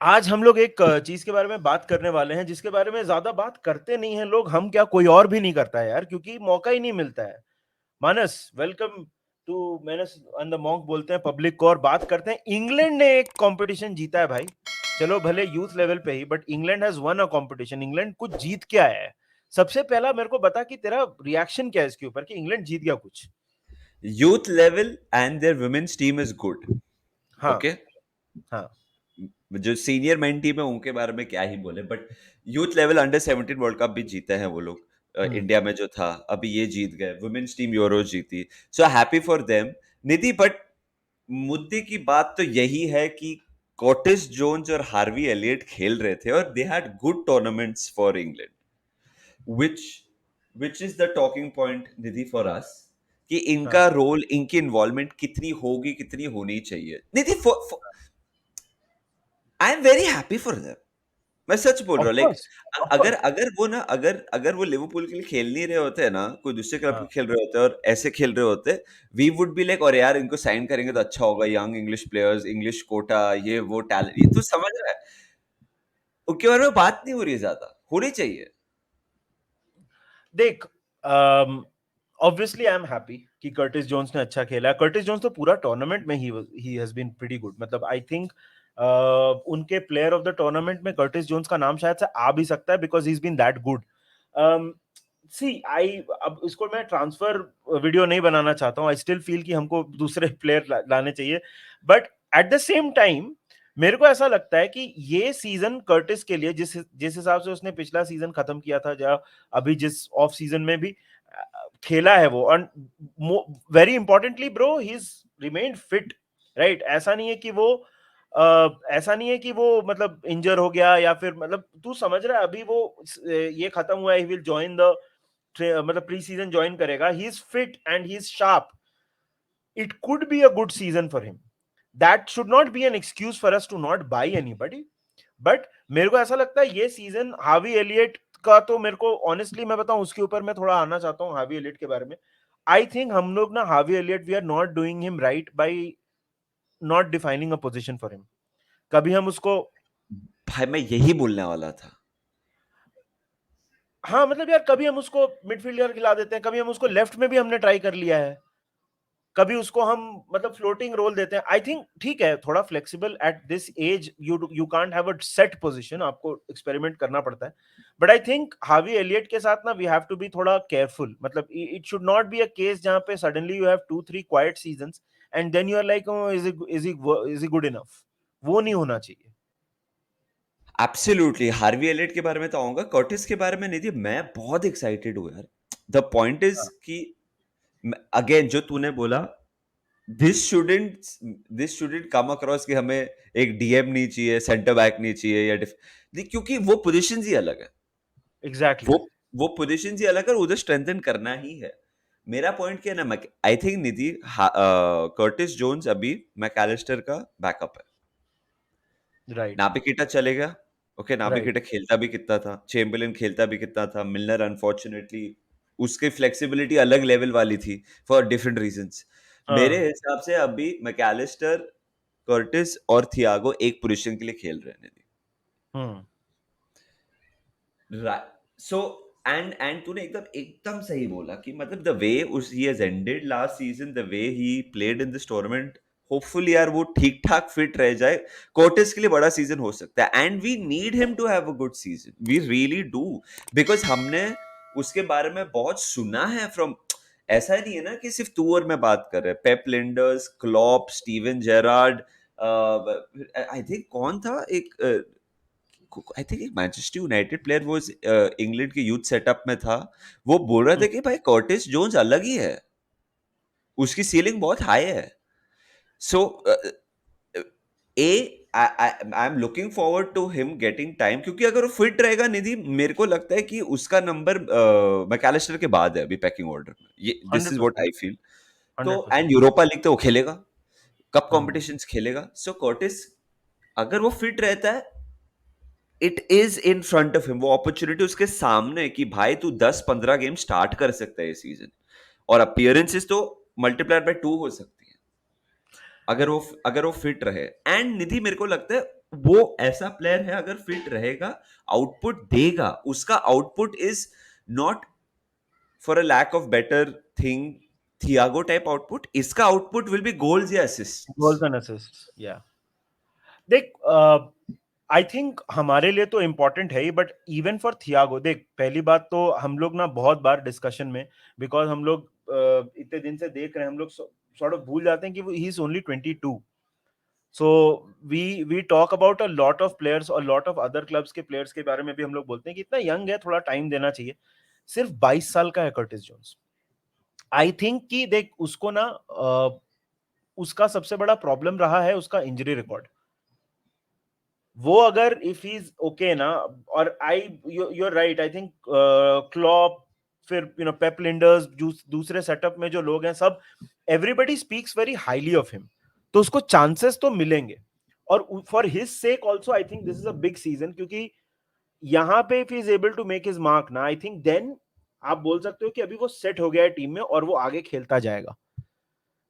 आज हम लोग एक चीज के बारे में बात करने वाले हैं जिसके बारे में ज्यादा बात करते नहीं हैं लोग। हम क्या, कोई और भी नहीं करता है यार, क्योंकि मौका ही नहीं मिलता है। Manas, welcome to Manas and the monk बोलते हैं पब्लिक को, और बात करते हैं इंग्लैंड ने एक कंपटीशन जीता है भाई। चलो भले यूथ लेवल पे ही, but England has won a competition. England कुछ जीत के आया है। सबसे पहला मेरे को बता कि तेरा रिएक्शन क्या है इसके ऊपर कि इंग्लैंड जीत गया कुछ। Youth level and their women's team is good. हाँ। Okay? हाँ। जो सीनियर मेन टीम है उनके बारे में क्या ही बोले, but youth level under 17 world cup भी जीते हैं वो लोग। हम्म। इंडिया में जो था अभी ये जीत गए, वुमेन्स टीम यूरो जीती, so happy for them. Nidhi, but मुद्दे की बात तो यही है कि कॉटिस जोन्स और हार्वी एलियट खेल रहे थे और they had good tournaments for England, which which is the talking point Nidhi for us, कि हाँ। इनका रोल, इनकी इन्वॉल्वमेंट कितनी होगी, कितनी होनी चाहिए। Nidhi, I am very happy for them. मैं सच बोल ऑफ रहा हूँ, लाइक कोर्स। ऑफ अगर कोर्स। अगर वो ना, अगर वो लिवरपूल के लिए खेल नहीं रहे होते हैं ना, कोई दूसरे क्लब के हाँ। खेल रहे होते और ऐसे खेल रहे होते, वी वुड बी लाइक, और यार इनको साइन करेंगे तो अच्छा होगा, young English players, English quota, ये वो टैलेंट, ये तो समझ रहा है। उसके बारे में बात नहीं हो रही है, ज्यादा होनी चाहिए। देख, ऑब्वियसली आई एम हैप्पी कि कर्टिस जोन्स ने अच्छा खेला। कर्टिस जोन्स तो पूरा टूर्नामेंट में ही हैज बीन प्रीटी गुड। मतलब आई थिंक उनके प्लेयर ऑफ द टूर्नामेंट में कर्टिस जोन्स का नाम शायद से आ भी सकता है, because he is been that good. See I, अब इसको मैं ट्रांसफर वीडियो नहीं बनाना चाहता हूँ। आई स्टिल फील कि हमको दूसरे प्लेयर लाने चाहिए, but at the same time मेरे को ऐसा लगता है कि ये सीजन कर्टिस के लिए, जिस जिस हिसाब से उसने पिछला सीजन खत्म किया था, या अभी जिस ऑफ सीजन में भी खेला है वो, और very importantly bro, he is remained fit, right. ऐसा नहीं है कि वो मतलब इंजर हो गया, या फिर मतलब तू समझ रहा है, अभी वो ये खत्म हुआ है, ही विल जॉइन द मतलब प्री सीजन ज्वाइन करेगा। He is fit and he is sharp. It could be a good season for him. That should not be an excuse for us to not buy anybody. But मेरे को ऐसा लगता है ये season हावी Elliott का, तो मेरे को ऑनेस्टली मैं बताऊं, उसके ऊपर मैं थोड़ा आना चाहता हूं हावी एलियट के बारे में। आई थिंक हम लोग ना Harvey Elliott, we are not doing him right by not defining a position for him. कभी हम उसको, भाई मैं यही बोलने वाला था। हाँ मतलब यार, कभी हम उसको मिडफील्डर खिला देते हैं, कभी हम उसको लेफ्ट में भी हमने ट्राई कर लिया है, कभी उसको हम मतलब फ्लोटिंग रोल देते हैं। आई थिंक ठीक है, थोड़ा flexible at this age, you can't have a set position, आपको एक्सपेरिमेंट करना पड़ता है। But I think Harvey Elliott के साथ ना वी हैव टू बी थोड़ा केयरफुल। मतलब it should not be a case जहां पे suddenly you have 2-3 quiet seasons and then you are like, is he good enough. वो नहीं होना चाहिए। एब्सोल्युटली, हार्वी एलियट के बारे में तो आऊंगा, कर्टिस के बारे में नहीं थी, मैं बहुत एक्साइटेड हूँ यार। द पॉइंट इज हाँ। कि अगेन जो तूने बोला, this shouldn't this shouldn't come across कि हमें एक डीएम नहीं चाहिए, सेंटर बैक नहीं चाहिए, या क्योंकि वो पोजीशंस ही अलग है। एग्जैक्टली। वो वो पोजीशंस ही अलग है और उधर स्ट्रेंथन करना ही है। मेरा पॉइंट क्या है ना, I think Nidhi, Curtis Jones अभी मैकएलिस्टर का बैकअप है। राइट। नाबिकेटा चलेगा, ओके, राइट। नाबिकेटा खेलता भी कितना था, चेम्बरलिन खेलता भी कितना था, मिलनर अनफॉर्चुनेटली उसकी फ्लेक्सिबिलिटी अलग लेवल वाली थी फॉर डिफरेंट रीजंस। मेरे हाँ। हिसाब से अभी मैकएलिस्टर, कर्टिस और थियागो एक पोजीशन के लिए खेल रहे हैं। हम्म। सो एंड तूने एकदम एकदम सही बोला कि मतलब द वे उस he has ended last season, the way he played in this tournament, hopefully यार वो ठीक ठाक फिट रह जाए। कोर्टिस के लिए बड़ा सीजन हो सकता है and we need him to have a good season, we really do, because हमने उसके बारे में बहुत सुना है फ्रॉम, ऐसा नहीं है ना कि सिर्फ तू और मैं बात कर रहे हैं, Pep Lijnders, Klopp, Steven Gerrard, I think कौन था एक, आई थिंक एक मैनचेस्टर यूनाइटेड प्लेयर वो इंग्लैंड के यूथ सेटअप में था, वो बोल रहा था कि भाई कर्टिस जोन्स अलग ही है, उसकी सीलिंग बहुत हाई है। So uh I am looking forward to him getting time, क्योंकि अगर वो फिट रहेगा निधि, मेरे को लगता है कि उसका नंबर मैकएलिस्टर के बाद है अभी पैकिंग ऑर्डर में, ये this hundred is what percent I feel. तो hundred and percent Europa League तो वो खेलेगा, कप हम्म। कॉम्पिटिशंस खेलेगा, सो कर्टिस अगर वो फिट रहता है, it is in front of him, वो अपॉर्चुनिटी उसके सामने है कि भाई तू 10-15 गेम स्टार्ट कर सकता है ये सीजन, और अपीयरेंसेस तो मल्टीप्लायर बाय 2 हो सकती है अगर वो फिट रहे। एंड निधि, मेरे को लगता है वो ऐसा प्लेयर है, अगर फिट रहेगा आउटपुट देगा, उसका output is not for a lack of better thing Thiago type output, इसका आउटपुट विल बी गोल्स या असिस्ट्स। गोल्स एंड असिस्ट्स, या देख आई थिंक हमारे लिए तो इम्पोर्टेंट है ही, बट इवन फॉर थियागो देख, पहली बात तो हम लोग ना बहुत बार डिस्कशन में, बिकॉज हम लोग इतने दिन से देख रहे हैं, हम लोग सॉर्ट ऑफ भूल जाते हैं कि he is only 22. So we talk about a lot of players और लॉट ऑफ अदर क्लब्स के प्लेयर्स के बारे में भी हम लोग बोलते हैं कि इतना यंग है, थोड़ा टाइम देना चाहिए. सिर्फ 22 साल का है कर्टिस जोन्स. आई थिंक कि देख उसको ना उसका सबसे बड़ा प्रॉब्लम रहा है उसका इंजरी रिकॉर्ड. वो अगर इफ ही इज ओके ना, और I you are right, I think Klopp, फिर पेप लिंडर्स, दूसरे सेटअप में जो लोग हैं सब, everybody speaks very highly of him. तो उसको चांसेस तो मिलेंगे. और for his sake also I think this is a big season, क्योंकि यहाँ पे if he is able to make his mark ना, आई थिंक देन आप बोल सकते हो कि अभी वो सेट हो गया है टीम में और वो आगे खेलता जाएगा.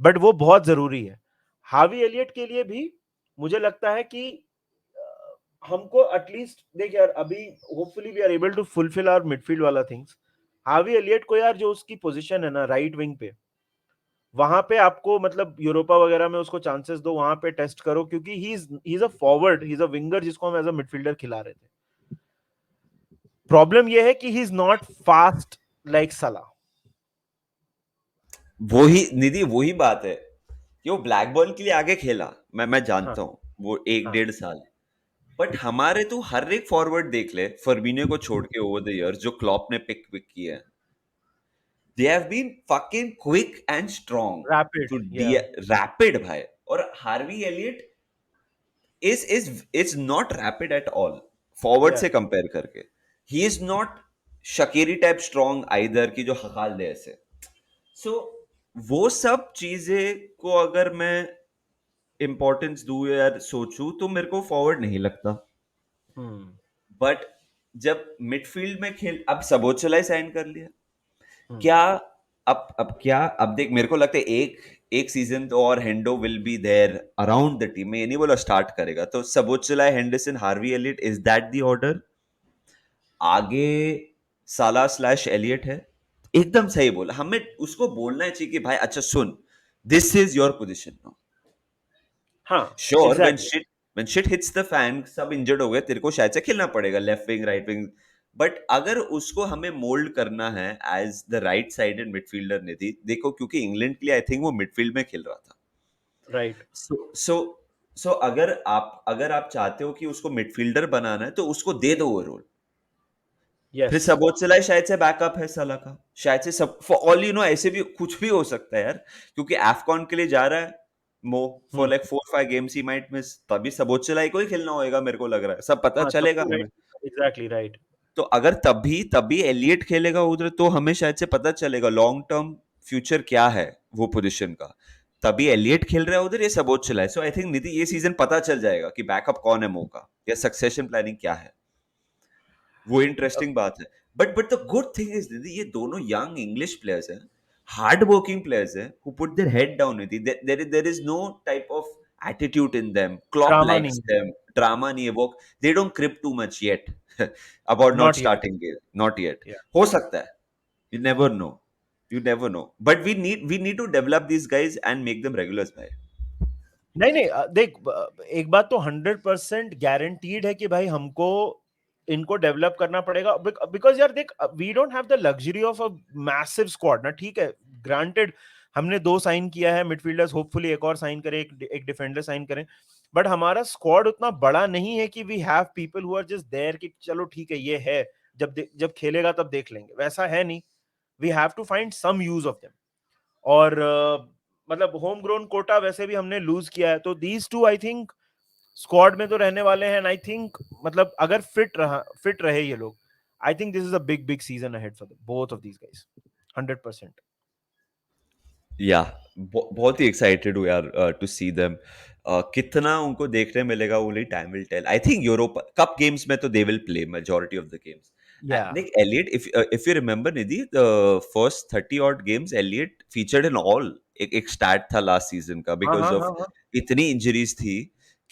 बट वो बहुत जरूरी है. हावी एलियट के लिए भी मुझे लगता है कि हमको एटलीस्ट देख यार, अभी hopefully we are able to fulfil our midfield वाला थिंग्स. हावी एलियट को यार जो उसकी पोजीशन है ना राइट विंग पे, वहां पे आपको मतलब यूरोपा वगैरह में उसको चांसेस दो, वहां पे टेस्ट करो, क्योंकि he is a forward, he is a winger जिसको हम एज अ मिडफील्डर खिला रहे थे. प्रॉब्लम ये है कि he is not fast like सला. वही निधि, वही बात है कि वो ब्लैक बॉल के लिए आगे खेला, मैं हाँ जानता हूँ वो एक हाँ. 1.5 साल, बट हमारे तो हर एक फॉरवर्ड देख ले, फर्मीनियो को छोड़ के ओवर द इयर्स जो क्लॉप ने पिक पिक किया है, they have been fucking quick and strong rapid, to the या रैपिड भाई। और Harvey Elliott is not rapid at all, forward या से कंपेयर करके। He is not Shaqiri type strong either की जो हकाल दे ऐसे। सो वो सब चीजें को अगर मैं इंपॉर्टेंस दूं या सोचूं तो मेरे को फॉरवर्ड नहीं लगता। हम्म बट जब मिडफील्ड में खेल, अब सबोचलाई साइन कर लिया, हम्म क्या अब क्या, अब देख मेरे को लगता है एक एक सीजन तो और Hendo will be there around the team में, ये नहीं बोला स्टार्ट करेगा, तो Szoboszlai, Henderson, Harvey Elliott, is that the order? आगे साला स्लैश एलियट है। एकदम सही बोला, हमें उसको बोलना चाहिए कि भाई अच्छा सुन, this is your position now. हाँ sure exactly. When shit hits the fan, सब इंजर्ड हो गए, तेरे को शायद से खेलना पड़ेगा left wing right wing, but अगर उसको हमें मोल्ड करना है as the right sided midfielder, Nidhi देखो, क्योंकि इंग्लैंड के लिए आई थिंक वो मिडफील्ड में खेल रहा था। राइट. सो सो सो अगर आप चाहते हो कि उसको मिडफील्डर बनाना है तो उसको दे दो वो रोल। फिर यस. सबोचलाई शायद से बैकअप है साला का, शायद से, सब फॉर ऑल यू नो ऐसे भी कुछ भी हो सकता है यार, क्योंकि एफकॉन के लिए जा रहा है मो, for like 4-5 games he might miss, तभी सबोचलाई को ही खेलना होएगा मेरे को लग रहा है, सब पता हाँ तब चलेगा तो हमें। राइट. Exactly right. तो अगर तभी तभी एलियट खेलेगा उधर तो हमें शायद से पता चलेगा लॉन्ग टर्म फ्यूचर क्या है वो पोजीशन का। तभी एलियट खेल रहा है उधर, ये सबोचलाई, सो आई थिंक निधि ये सीजन पता चल जाएगा कि बैकअप कौन है मो का, या सक्सेशन प्लानिंग क्या है, वो इंटरेस्टिंग बात है। But the good thing is दीदी, ये दोनों यंग इंग्लिश प्लेयर्स हैं, हार्ड वर्किंग प्लेयर्स हैं, who put their head down with it, there is no type of attitude in them, Klopp drama likes नहीं. देम, ड्रामा नहीं है वो, they don't creep too much yet about not not yet. Starting game, not yet. हो सकता है, you never know, you never know, but we need to develop these guys and make them regulars भाई। नहीं नहीं, देख एक बात तो 100% गारंटीड है कि भाई हमको इनको डेवलप करना पड़ेगा, बिकॉज यार देख, we don't have the luxury of a massive squad ना. ठीक है, ग्रांटेड हमने 2 साइन किया है मिडफील्डर्स, होपफुली एक और साइन करें, एक डिफेंडर साइन करें, बट हमारा स्क्वाड उतना बड़ा नहीं है कि we have people who are just there कि चलो ठीक है ये है, जब खेलेगा तब देख लेंगे, वैसा है नहीं. We have to find some use of them. और मतलब होम ग्रोन कोटा वैसे भी हमने लूज किया है, तो these two I think squad में तो रहने वाले हैं. आई थिंक मतलब अगर फिट रहे ये लोग, आई think this is a big big season ahead for both of these guys. 100%. या बहुत ही एक्साइटेड हूँ यार टू सी देम। कितना उनको देखने मिलेगा only time will tell. I think Europe cup games में तो they will play majority of the games. या देख Elliott, if you remember Nidhi, the first 30 odd games Elliott featured in all. एक stat था लास्ट सीजन का, हाँ because हाँ of हाँ हाँ. इतनी इंजरीज थी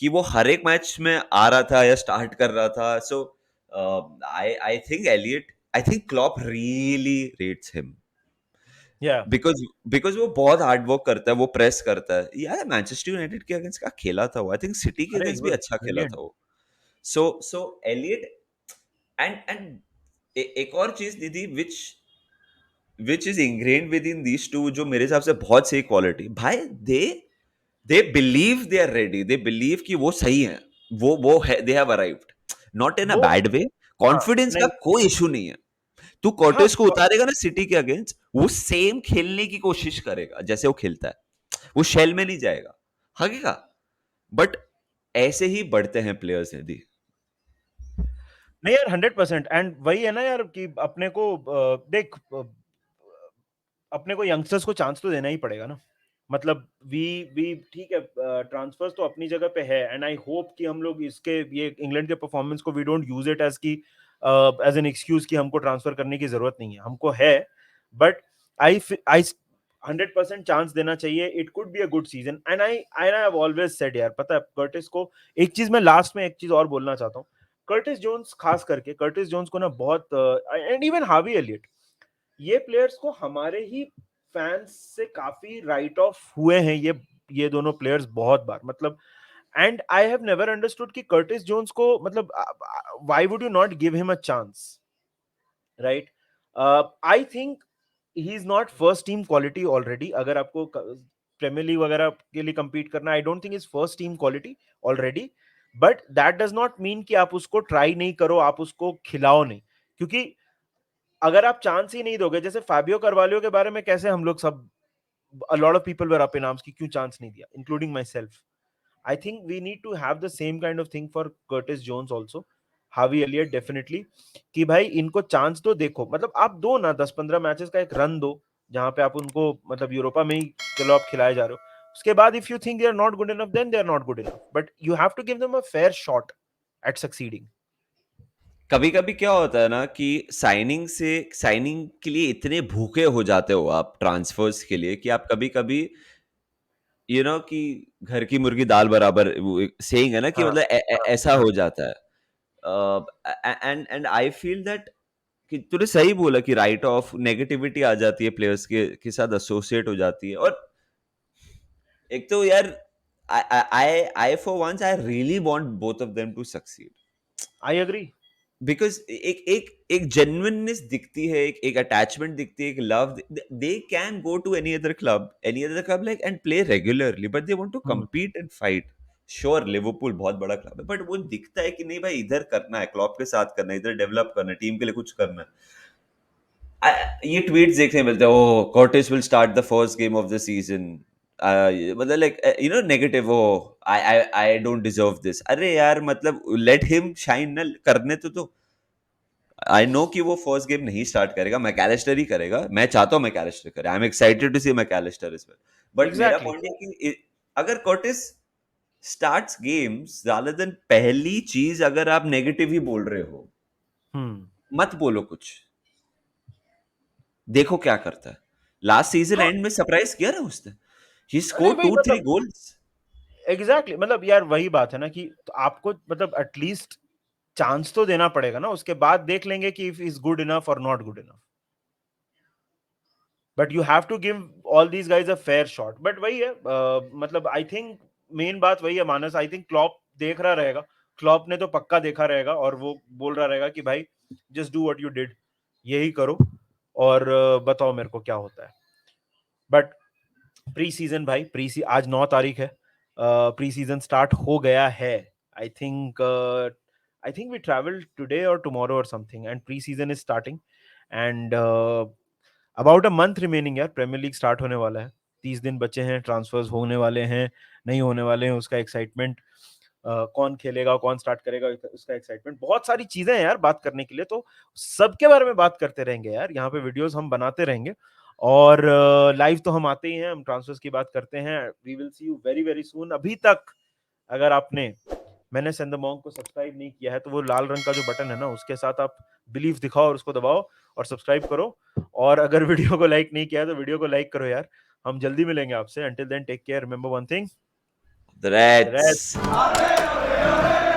कि वो हर एक मैच में आ रहा था या स्टार्ट कर रहा था. So I think Elliott, I think Klopp really rates him या बिकॉज वो बहुत हार्ड वर्क करता है, वो प्रेस करता है यार. मैनचेस्टर यूनाइटेड के अगेंस्ट का खेला था वो, आई थिंक सिटी के अरे ही अगेंस्ट भी वाज अच्छा खेला था ब्रिलियंट. वो. सो एलियट एंड एक और चीज दीदी which is ingrained within these two, जो मेरे हिसाब से बहुत सही क्वालिटी भाई. They believe they are ready, they believe कि वो सही है, वो है, they have arrived, not in a वो बैड वे. हाँ कॉन्फिडेंस का नहीं. कोई इशू नहीं है. तू हाँ कॉर्टेस को उतारेगा ना सिटी के अगेंस्ट, वो सेम खेलने की कोशिश करेगा जैसे वो खेलता है. वो शेल में नहीं जाएगा, हगेगा. बट ऐसे ही बढ़ते हैं प्लेयर्स यदि. नहीं यार 100%. एंड वही है ना यार कि अपने को देख अपने को यंगस्टर्स को चांस तो देना ही पड़ेगा ना. मतलब वी ठीक है, ट्रांसफर्स तो अपनी जगह पे है. एंड आई होप कि हम लोग इसके ये इंग्लैंड के परफॉर्मेंस को we don't use it as की एज एन एक्सक्यूज कि हमको ट्रांसफर करने की जरूरत नहीं है, हमको है. बट आई 100% चांस देना चाहिए. It could be a good season. And I have always said यार, पता है कर्टिस को एक चीज मैं लास्ट में एक चीज और बोलना चाहता हूँ. कर्टिस जोन्स खास करके कर्टिस जोन्स को ना बहुत, एंड इवन हार्वी एलियट, ये प्लेयर्स को हमारे ही फैंस से काफी राइट ऑफ हुए हैं ये दोनों प्लेयर्स बहुत बार. मतलब and I have never understood कि कर्टिस जोन्स को मतलब why would you not give him a chance, right? I think he is not first team quality already. अगर आपको प्रीमियर लीग वगैरह के लिए compete करना, I don't think is first team quality already. But that does not mean कि आप उसको try नहीं करो, आप उसको खिलाओ नहीं. क्योंकि अगर आप चांस ही नहीं दोगे, जैसे फाबियो कार्वालियो के बारे में कैसे हम लोग सब, a lot of people were up in arms कि क्यों चांस नहीं दिया, including myself. I think we need to have the same kind of thing for Curtis Jones also. हावी एलियट डेफिनेटली, कि भाई इनको चांस तो देखो, मतलब आप दो ना 10-15 मैचेस का एक रन दो जहां पे आप उनको मतलब यूरोपा में ही चलो आप खिलाए जा रहे हो. उसके बाद if you think they are not good enough, then they are not good enough, but you have to give them a fair shot at succeeding. कभी कभी क्या होता है ना कि साइनिंग के लिए इतने भूखे हो जाते हो आप ट्रांसफर्स के लिए, कि आप कभी कभी कि घर की मुर्गी दाल बराबर, सेइंग है ना, कि हाँ मतलब हाँ ऐसा हाँ. हो जाता है. एंड आई फील दैट कि तूने सही बोला कि राइट ऑफ नेगेटिविटी आ जाती है प्लेयर्स के साथ एसोसिएट हो जाती है. और एक तो यार, I for once I really want both of them to succeed, I agree. Because एक एक एक जेन्युइननेस दिखती है, एक अटैचमेंट दिखती है, एक love. They can go to any other club like and play regularly, but they want to compete and fight. Sure Liverpool बहुत बड़ा क्लब है, बट वो दिखता है कि नहीं भाई, इधर करना है, क्लब के साथ करना है, इधर डेवलप करना है, टीम के लिए कुछ करना है. ये ट्वीट्स देखने मिलते हैं, oh Curtis will start the first game of the season, मतलब like negative, oh I I I don't deserve this. अरे यार मतलब लेट हिम शाइन ना, करने तो. आई नो कि वो फर्स्ट गेम नहीं स्टार्ट करेगा, मैकैलिस्टर ही करेगा. मैं चाहता हूँ मैकैलिस्टर करे, I am excited to see Mac Allister is well. But मेरा एग्जैक्टली. पॉइंट है कि अगर Curtis starts games, rather than पहली चीज अगर आप नेगेटिव ही बोल रहे हो, हम्म. मत बोलो कुछ, देखो क्या करता है. लास्ट सीजन हाँ एंड में सरप्राइज किया ना उसने, ही नहीं स्कोर भाई 2-3 मतलब गोल्स. एग्जैक्टली मतलब यार वही बात है ना कि तो आपको मतलब एटलीस्ट चांस तो देना पड़ेगा ना. उसके बाद देख लेंगे कि इफ इज गुड इनफ और not good enough. But you have to give all these guys a fair shot. But वही है, मतलब आई थिंक मेन बात वही है मानस. आई थिंक क्लॉप देख रहा रहेगा. क्लॉप ने तो पक्का देखा रहेगा और वो बोल रहा रहेगा कि भाई just do what you did, यही करो और बताओ मेरे को क्या होता है. बट प्री सीजन भाई, आज 9 तारीख है. प्री सीजन स्टार्ट हो गया है. I think we travel today और टुमारो और something and pre season is starting. And about a month remaining यार, प्रीमियर लीग स्टार्ट होने वाला है. 30 दिन बचे हैं, ट्रांसफर्स होने वाले हैं, नहीं होने वाले हैं, उसका एक्साइटमेंट, कौन खेलेगा कौन स्टार्ट करेगा उसका एक्साइटमेंट, बहुत सारी चीजें हैं यार बात करने के लिए. तो सबके बारे में बात करते रहेंगे यार, यहाँ पे वीडियोस हम बनाते रहेंगे. और लाइव तो हम आते ही हैं, हम ट्रांसफर्स की बात करते हैं. We will see you very very soon. अभी तक अगर आपने मैंने सेंड द मॉन्क को सब्सक्राइब नहीं किया है तो वो लाल रंग का जो बटन है ना, उसके साथ आप बिलीव दिखाओ और उसको दबाओ और सब्सक्राइब करो. और अगर वीडियो को लाइक नहीं किया है तो वीडियो को लाइक करो यार. हम जल्दी मिलेंगे आपसे. Until then take care, remember one thing, The Reds. Reds.